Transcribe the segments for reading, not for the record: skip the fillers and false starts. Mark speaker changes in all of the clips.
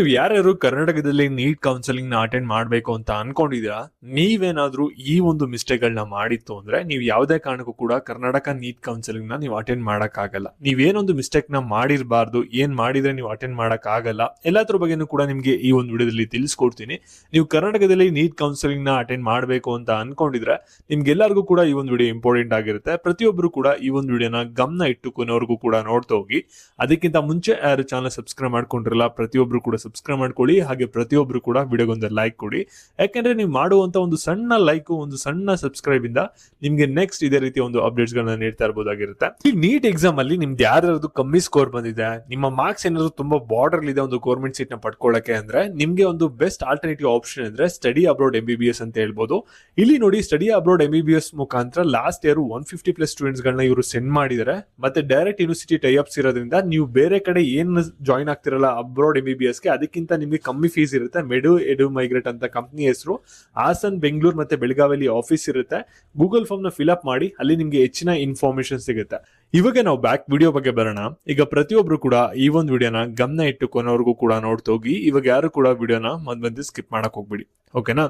Speaker 1: ನೀವು ಯಾರ್ಯಾರು ಕರ್ನಾಟಕದಲ್ಲಿ ನೀಟ್ ಕೌನ್ಸಿಲಿಂಗ್ ನ ಅಟೆಂಡ್ ಮಾಡಬೇಕು ಅಂತ ಅನ್ಕೊಂಡಿದೀರಾ, ನೀವೇನಾದ್ರೂ ಈ ಒಂದು ಮಿಸ್ಟೇಕ್ ಗಳನ್ನ ಮಾಡಿತ್ತು ಅಂದ್ರೆ ನೀವು ಯಾವುದೇ ಕಾರಣಕ್ಕೂ ಕೂಡ ಕರ್ನಾಟಕ ನೀಟ್ ಕೌನ್ಸಿಲಿಂಗ್ ನ ನೀವು ಅಟೆಂಡ್ ಮಾಡಕ್ ಆಗಲ್ಲ. ನೀವೇನೊಂದು ಮಿಸ್ಟೇಕ್ ನ ಮಾಡಿರಬಾರ್ದು, ಏನ್ ಮಾಡಿದ್ರೆ ನೀವು ಅಟೆಂಡ್ ಮಾಡಕ್ ಆಗಲ್ಲ, ಎಲ್ಲದ್ರ ಬಗ್ಗೆನೂ ಕೂಡ ನಿಮ್ಗೆ ಈ ಒಂದು ವಿಡಿಯೋದಲ್ಲಿ ತಿಳಿಸ್ಕೊಡ್ತೀನಿ. ನೀವು ಕರ್ನಾಟಕದಲ್ಲಿ ನೀಟ್ ಕೌನ್ಸಿಲಿಂಗ್ ನ ಅಟೆಂಡ್ ಮಾಡಬೇಕು ಅಂತ ಅನ್ಕೊಂಡಿದ್ರೆ ನಿಮ್ಗೆಲ್ಲರಿಗೂ ಕೂಡ ಈ ಒಂದು ವಿಡಿಯೋ ಇಂಪಾರ್ಟೆಂಟ್ ಆಗಿರುತ್ತೆ. ಪ್ರತಿಯೊಬ್ಬರು ಕೂಡ ಈ ಒಂದು ವಿಡಿಯೋನ ಗಮನ ಇಟ್ಟು ಕೊನೆವರೆಗೂ ಕೂಡ ನೋಡ್ತಾ ಹೋಗಿ. ಅದಕ್ಕಿಂತ ಮುಂಚೆ ಯಾರು ಚಾನಲ್ ಸಬ್ಸ್ಕ್ರೈಬ್ ಮಾಡ್ಕೊಂಡಿರಲ್ಲ, ಪ್ರತಿಯೊಬ್ರು ಕೂಡ ಸಬ್ಸ್ಕ್ರೈಬ್ ಮಾಡ್ಕೊಳ್ಳಿ. ಹಾಗೆ ಪ್ರತಿಯೊಬ್ರು ಕೂಡ ವಿಡಿಯೋಗೊಂದು ಲೈಕ್ ಕೊಡಿ. ಯಾಕಂದ್ರೆ ನೀವು ಮಾಡುವಂತ ಒಂದು ಸಣ್ಣ ಲೈಕ್, ಒಂದು ಸಣ್ಣ ಸಬ್ಸ್ಕ್ರೈಬ್ ಇಂದ ನಿಮ್ಗೆ ನೆಕ್ಸ್ಟ್ ಇದೇ ರೀತಿ ಒಂದು ಅಪ್ಡೇಟ್ಸ್ ಗಳನ್ನ ನೀಡ್ತಾ ಇರಬಹುದಾಗಿರುತ್ತೆ. ಈ ನೀಟ್ ಎಕ್ಸಾಮ್ ಅಲ್ಲಿ ನಿಮ್ದು ಯಾರ್ಯಾರದು ಕಮ್ಮಿ ಸ್ಕೋರ್ ಬಂದಿದೆ, ನಿಮ್ಮ ಮಾರ್ಕ್ಸ್ ಏನಾದ್ರು ತುಂಬಾ ಬಾರ್ಡರ್ ಇದೆ ಒಂದು ಗೌರ್ಮೆಂಟ್ ಸೀಟ್ ನ ಪಡ್ಕೊಳ್ಳಕ್ಕೆ ಅಂದ್ರೆ ನಿಮ್ಗೆ ಒಂದು ಬೆಸ್ಟ್ ಆಲ್ಟರ್ನೇಟಿವ್ ಆಪ್ಷನ್ ಅಂದ್ರೆ ಸ್ಟಡಿ ಅಬ್ರಾಡ್ MBBS ಅಂತ ಹೇಳ್ಬೋದು. ಇಲ್ಲಿ ನೋಡಿ, ಸ್ಟಡಿ ಅಬ್ರಾಡ್ MBBS ಮುಖಾಂತರ ಲಾಸ್ಟ್ ಇಯರ್ 150+ ಸ್ಟೂಡೆಂಟ್ಸ್ ಗಳನ್ನ ಇವರು ಸೆಂಡ್ ಮಾಡಿದ್ದಾರೆ. ಮತ್ತೆ ಡೈರೆಕ್ಟ್ ಯೂನಿವರ್ಸಿಟಿ ಟೈ ಅಪ್ಸ್ ಇರೋದ್ರಿಂದ ನೀವು ಬೇರೆ ಕಡೆ ಏನ್ ಜಾಯ್ನ್ ಆಗ್ತಿರಲ್ಲ ಅಬ್ರಾಡ್ MBBS ಗೆ, ಅದಕ್ಕಿಂತ ನಿಮಗೆ ಕಮ್ಮಿ ಫೀಸ್ ಇರುತ್ತೆ. ಎಡು ಮೈಗ್ರೇಟ್ ಅಂತ ಕಂಪ್ನಿ ಹೆಸರು. ಹಾಸನ್, ಬೆಂಗಳೂರು ಮತ್ತೆ ಬೆಳಗಾವಿಯಲ್ಲಿ ಆಫೀಸ್ ಇರುತ್ತೆ. ಗೂಗಲ್ ಫಾರ್ಮ್ ನ ಫಿಲ್ ಅಪ್ ಮಾಡಿ, ಅಲ್ಲಿ ನಿಮ್ಗೆ ಹೆಚ್ಚಿನ ಇನ್ಫಾರ್ಮೇಶನ್ ಸಿಗುತ್ತೆ. ಇವಾಗ ನಾವು ಬ್ಯಾಕ್ ವಿಡಿಯೋ ಬಗ್ಗೆ ಬರೋಣ. ಈಗ ಪ್ರತಿಯೊಬ್ರು ಕೂಡ ಈ ಒಂದು ವಿಡಿಯೋನ ಗಮನ ಇಟ್ಟು ಕೊನೆವರೆಗೂ ಕೂಡ ನೋಡ್ತೋಗಿ. ಇವಾಗ ಯಾರು ಕೂಡ ವಿಡಿಯೋನ ಮಧ್ಯ ಸ್ಕಿಪ್ ಮಾಡಕ್ ಹೋಗ್ಬಿಡಿ, ಓಕೆನಾ?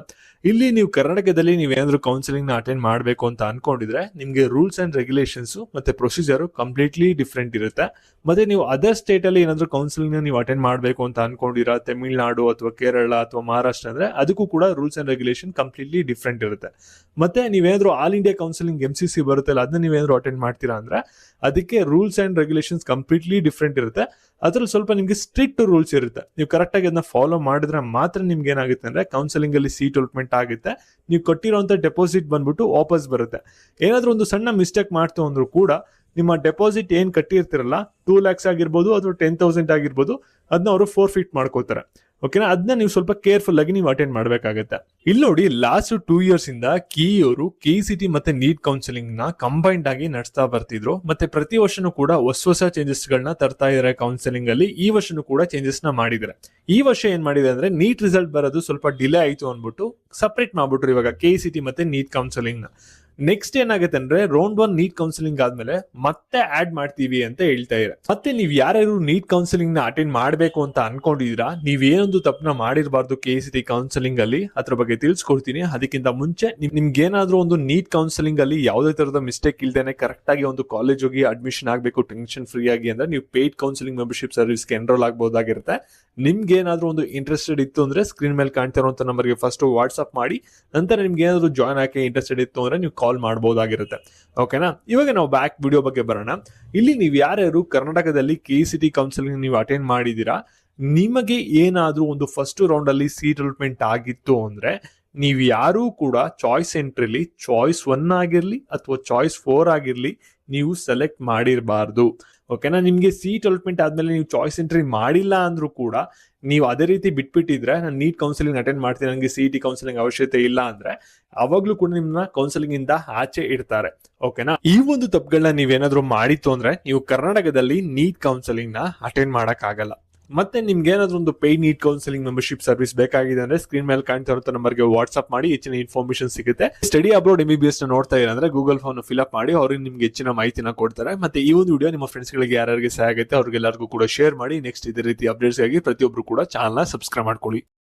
Speaker 1: ಇಲ್ಲಿ ನೀವು ಕರ್ನಾಟಕದಲ್ಲಿ ನೀವೇನಾದ್ರೂ ಕೌನ್ಸಿಲಿಂಗ್ ನ ಅಟೆಂಡ್ ಮಾಡಬೇಕು ಅಂತ ಅನ್ಕೊಂಡಿದ್ರೆ ನಿಮ್ಗೆ ರೂಲ್ಸ್ ಅಂಡ್ ರೆಗ್ಯುಲೇಷನ್ಸ್ ಮತ್ತೆ ಪ್ರೊಸೀಜರ್ ಕಂಪ್ಲೀಟ್ಲಿ ಡಿಫ್ರೆಂಟ್ ಇರುತ್ತೆ. ಮತ್ತೆ ನೀವು ಅದರ್ ಸ್ಟೇಟ್ ಅಲ್ಲಿ ಏನಾದ್ರೂ ಕೌನ್ಸಿಲಿಂಗ್ ನೀವು ಅಟೆಂಡ್ ಮಾಡಬೇಕು ಅಂತ ಅನ್ಕೊಂಡಿರಾ, ತಮಿಳ್ನಾಡು ಅಥವಾ ಕೇರಳ ಅಥವಾ ಮಹಾರಾಷ್ಟ್ರ ಅಂದ್ರೆ ಅದಕ್ಕೂ ಕೂಡ rules and regulation completely different ಇರುತ್ತೆ. ಮತ್ತೆ ನೀವೇನಾದ್ರೂ ಆಲ್ ಇಂಡಿಯಾ ಕೌನ್ಸಿಲಿಂಗ್ MCC ಬರುತ್ತಲ್ಲ, ಅದನ್ನ ನೀವೇನಾದ್ರೂ ಅಟೆಂಡ್ ಮಾಡ್ತೀರಾ ಅಂದ್ರೆ ಅದಕ್ಕೆ rules and regulations completely different ಇರುತ್ತೆ. ಅದ್ರಲ್ಲಿ ಸ್ವಲ್ಪ ನಿಮ್ಗೆ ಸ್ಟ್ರಿಕ್ಟ್ ರೂಲ್ಸ್ ಇರುತ್ತೆ. ನೀವು ಕರೆಕ್ಟ್ ಆಗಿ ಅದನ್ನ ಫಾಲೋ ಮಾಡಿದ್ರೆ ಮಾತ್ರ ನಿಮ್ಗೆ ಏನಾಗುತ್ತೆ ಅಂದ್ರೆ ಕೌನ್ಸಿಲಿಂಗ್ ಅಲ್ಲಿ ಸೀಟ್ ಅಲಾಟ್ಮೆಂಟ್ ಆಗುತ್ತೆ. ನೀವು ಕೊಟ್ಟಿರೋಂಥ ಡೆಪಾಸಿಟ್ ಬಂದ್ಬಿಟ್ಟು ವಾಪಸ್ ಬರುತ್ತೆ. ಏನಾದ್ರೂ ಒಂದು ಸಣ್ಣ ಮಿಸ್ಟೇಕ್ ಮಾಡ್ತು ಅಂದ್ರೂ ಕೂಡ ನಿಮ್ಮ ಡೆಪಾಸಿಟ್ ಏನ್ ಕಟ್ಟಿರ್ತಿರಲ್ಲ, 2 lakhs ಆಗಿರ್ಬೋದು ಅಥವಾ 10,000 ಆಗಿರ್ಬೋದು, ಅದನ್ನ ಅವರು ಫೋರ್ಫಿಟ್ ಮಾಡ್ಕೋತಾರೆ. ಓಕೆನಾ? ಅದನ್ನ ನೀವು ಸ್ವಲ್ಪ ಕೇರ್ಫುಲ್ ಆಗಿ ನೀವು ಅಟೆಂಡ್ ಮಾಡಬೇಕಾಗುತ್ತೆ. ಇಲ್ಲಿ ನೋಡಿ, ಲಾಸ್ಟ್ 2 years ಇಂದ ಅವರು KCT ಮತ್ತೆ ನೀಟ್ ಕೌನ್ಸಿಲಿಂಗ್ ನ ಕಂಬೈನ್ಡ್ ಆಗಿ ನಡೆಸ್ತಾ ಬರ್ತಿದ್ರು. ಮತ್ತೆ ಪ್ರತಿ ವರ್ಷನೂ ಕೂಡ ಹೊಸ ಚೇಂಜಸ್ ಗಳನ್ನ ತರ್ತಾ ಇದಾರೆ ಕೌನ್ಸಿಲಿಂಗ್ ಅಲ್ಲಿ. ಈ ವರ್ಷನೂ ಕೂಡ ಚೇಂಜಸ್ ನ ಮಾಡಿದ್ದಾರೆ. ಈ ವರ್ಷ ಏನ್ ಮಾಡಿದೆ ಅಂದ್ರೆ ನೀಟ್ ರಿಸಲ್ಟ್ ಬರೋದು ಸ್ವಲ್ಪ ಡಿಲೇ ಆಯ್ತು ಅನ್ಬಿಟ್ಟು ಸಪರೇಟ್ ಮಾಡ್ಬಿಟ್ರು ಇವಾಗ KCT ಮತ್ತೆ ನೀಟ್ ಕೌನ್ಸಿಲಿಂಗ್ ನ. ನೆಕ್ಸ್ಟ್ ಏನಾಗುತ್ತೆ ಅಂದ್ರೆ ರೌಂಡ್ 1 ನೀಟ್ ಕೌನ್ಸಿಲಿಂಗ್ ಆದ್ಮೇಲೆ ಮತ್ತೆ ಆಡ್ ಮಾಡ್ತೀವಿ ಅಂತ ಹೇಳ್ತಾ ಇದ್ದಾರೆ. ಮತ್ತೆ ನೀವ್ ಯಾರ್ಯಾರು ನೀಟ್ ಕೌನ್ಸಿಲಿಂಗ್ ನ ಅಟೆಂಡ್ ಮಾಡ್ಬೇಕು ಅಂತ ಅನ್ಕೊಂಡಿದೀರಾ, ನೀವೇನೊಂದು ತಪ್ಪನ ಮಾಡಿರಬಾರ್ದು KCT ಕೌನ್ಸಿಲಿಂಗ್ ಅಲ್ಲಿ, ಅದ್ರ ಬಗ್ಗೆ ತಿಳಿಸ್ಕೊಡ್ತೀನಿ. ಅದಕ್ಕಿಂತ ಮುಂಚೆ ನಿಮ್ಗೆ ಏನಾದ್ರೂ ಒಂದು ನೀಟ್ ಕೌನ್ಸಿಲಿಂಗ್ ಅಲ್ಲಿ ಯಾವುದೇ ತರದ ಮಿಸ್ಟೇಕ್ ಇಲ್ದೇನೆ ಕರೆಕ್ಟ್ ಆಗಿ ಒಂದು ಕಾಲೇಜ್ ಹೋಗಿ ಅಡ್ಮಿಷನ್ ಆಗ್ಬೇಕು ಟೆನ್ಷನ್ ಫ್ರೀ ಆಗಿ ಅಂದ್ರೆ ನೀವು ಪೇಯ್ಡ್ ಕೌನ್ಸಿಲಿಂಗ್ ಮೆಂಬರ್ಶಿಪ್ ಸರ್ವಿಸ್ ಗೆ ಎನ್ರೋಲ್ ಆಗಬಹುದಾಗಿರುತ್ತೆ. ನಿಮ್ಗೆ ಏನಾದ್ರೂ ಒಂದು ಇಂಟ್ರೆಸ್ಟೆಡ್ ಇತ್ತು ಅಂದ್ರೆ ಸ್ಕ್ರೀನ್ ಮೇಲೆ ಕಾಣ್ತಿರುವಂತ ನಂಬರ್ಗೆ ಫಸ್ಟ್ ವಾಟ್ಸ್ಆಪ್ ಮಾಡಿ, ನಂತರ ನಿಮ್ಗೆ ಏನಾದ್ರು ಜಾಯ್ನ್ ಆಗಿ ಇಂಟ್ರೆಸ್ಟೆಡ್ ಇತ್ತು ಅಂದ್ರೆ ನೀವು ಕಾಲ್ ಮಾಡಬಹುದಾಗಿರುತ್ತೆ. ಓಕೆನಾ? ಇವಾಗ ನಾವು ಬ್ಯಾಕ್ ವಿಡಿಯೋ ಬಗ್ಗೆ ಬರೋಣ. ಇಲ್ಲಿ ನೀವು ಯಾರ್ಯಾರು ಕರ್ನಾಟಕದಲ್ಲಿ KCT ಕೌನ್ಸಿಲಿಂಗ್ ನೀವು ಅಟೆಂಡ್ ಮಾಡಿದೀರಾ, ನಿಮಗೆ ಏನಾದ್ರೂ ಒಂದು ಫಸ್ಟ್ ರೌಂಡ್ ಅಲ್ಲಿ ಸೀಟ್ ಅಲಾಟ್ಮೆಂಟ್ ಆಗಿತ್ತು ಅಂದ್ರೆ ನೀವು ಯಾರು ಕೂಡ ಚಾಯ್ಸ್ ಎಂಟ್ರಿಲಿ ಚಾಯ್ಸ್ 1 ಆಗಿರ್ಲಿ ಅಥವಾ ಚಾಯ್ಸ್ 4 ಆಗಿರ್ಲಿ ನೀವು ಸೆಲೆಕ್ಟ್ ಮಾಡಿರಬಾರ್ದು. ಓಕೆನಾ? ನಿಮ್ಗೆ ಸೀಟ್ ಅಲಾಟ್ಮೆಂಟ್ ಆದ್ಮೇಲೆ ನೀವು ಚಾಯ್ಸ್ ಎಂಟ್ರಿ ಮಾಡಿಲ್ಲ ಅಂದ್ರೂ ಕೂಡ ನೀವು ಅದೇ ರೀತಿ ಬಿಟ್ಬಿಟ್ಟಿದ್ರೆ, ನಾನು ನೀಟ್ ಕೌನ್ಸಿಲಿಂಗ್ ಅಟೆಂಡ್ ಮಾಡ್ತೀನಿ, ನನಗೆ CET ಕೌನ್ಸಿಲಿಂಗ್ ಅವಶ್ಯಕತೆ ಇಲ್ಲ ಅಂದ್ರೆ ಅವಾಗ್ಲೂ ಕೂಡ ನಿಮ್ನ ಕೌನ್ಸಿಲಿಂಗ್ ಇಂದ ಆಚೆ ಇಡ್ತಾರೆ. ಓಕೆನಾ? ಈ ಒಂದು ತಪ್ಪುಗಳನ್ನ ನೀವೇನಾದ್ರೂ ಮಾಡಿತ್ತು ಅಂದ್ರೆ ನೀವು ಕರ್ನಾಟಕದಲ್ಲಿ ನೀಟ್ ಕೌನ್ಸಿಲಿಂಗ್ ನ ಅಟೆಂಡ್ ಮಾಡಕ್ ಆಗಲ್ಲ. ಮತ್ತೆ ನಿಮ್ಗೆ ಏನಾದ್ರೂ ಒಂದು paid NEET counselling membership service ಬೇಕಾಗಿದೆ ಅಂದ್ರೆ ಸ್ಕ್ರೀನ್ ಮೇಲೆ ಕಾಣ್ತಾ ಇರೋ ನಂಬರ್ಗೆ ವಾಟ್ಸ್ಆಪ್ ಮಾಡಿ, ಹೆಚ್ಚಿನ ಇನ್ಫಾರ್ಮೇಶನ್ ಸಿಗುತ್ತೆ. ಸ್ಟಡಿ ಅಬ್ರಾಡ್ MBBS ನ ನೋಡ್ತಾ ಇರ ಅಂದ್ರೆ ಗೂಗಲ್ ಫಾರ್ಮ್ ಫಿಲ್ ಅಪ್ ಮಾಡಿ, ಅವ್ರಿಗೆ ನಿಮ್ಗೆ ಹೆಚ್ಚಿನ ಮಾಹಿತಿನ ಕೊಡ್ತಾರೆ. ಮತ್ತೆ ಈ ಒಂದು ವಿಡಿಯೋ ನಿಮ್ಮ ಫ್ರೆಂಡ್ಸ್ ಗಳಿಗೆ ಯಾರಿಗೆ ಸಹಾಯ ಆಗುತ್ತೆ ಅವ್ರಿಗೆಲ್ಲರಿಗೂ ಕೂಡ ಶೇರ್ ಮಾಡಿ. ನೆಕ್ಸ್ಟ್ ಇದೇ ರೀತಿ ಅಪ್ಡೇಟ್ಸ್ ಆಗಿ ಪ್ರತಿಯೊಬ್ರು ಕೂಡ ಚಾನಲ್ ನ ಸಬ್ಸ್ಕ್ರೈಬ್ ಮಾಡ್ಕೊಳ್ಳಿ.